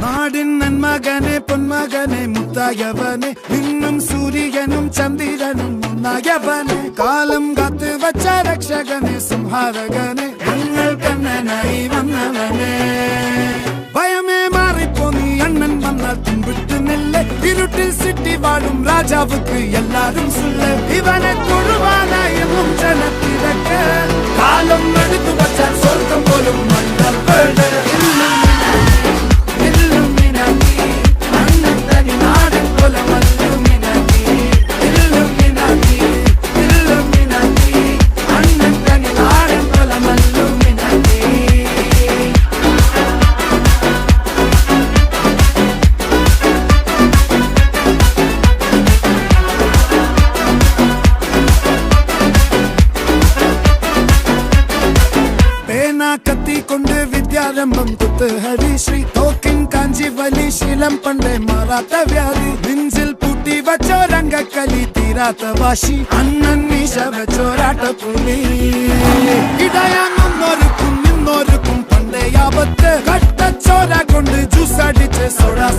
നാടിൻ നന്മകനെ പൊന്മകനെ മുത്തായവനെ ഇന്നും സൂര്യനും ചന്ദ്രനും ഒന്നായവനെ കാലം കാത്ത് വച്ച രക്ഷകനെ സംഹാരകനെ ഞങ്ങൾ കണ്ണനായി വന്നവനെ ഭയമേ മാറിപ്പോ നീ അണ്ണൻ വന്നാൽ തുമ്പിട്ട് നെല്ല് ഇരുട്ടിൽ സിറ്റി വാഴും രാജാവുക്ക് എല്ലാരും സുല്ല് ഇവനെ തൊഴുവാനായും ജനത്തിരക്ക് കാലം എടുത്തു വച്ചാൽ സ്വർഗം പോലും മണ്ണ കത്തിക്കൊണ്ട് വിദ്യാരംഭം കുത്ത് ഹരിശ്രീ തോക്കിൻ കാഞ്ചി വലി ശീലം പണ്ടേ മാറാത്ത വ്യാധി നെഞ്ചിൽ പൂട്ടി വച്ചോരംഗക്കലി തീരാത്ത വാശി അണ്ണൻ മീശ വെച്ചോരാട്ട പുലി ഇടയാങ്ങൊന്നൊരുക്കും നിന്നൊരുക്കും പണ്ടേ ആപത്ത് കട്ടച്ചോര കൊണ്ട് ജ്യൂസ് അടിച്ച് സോഡാ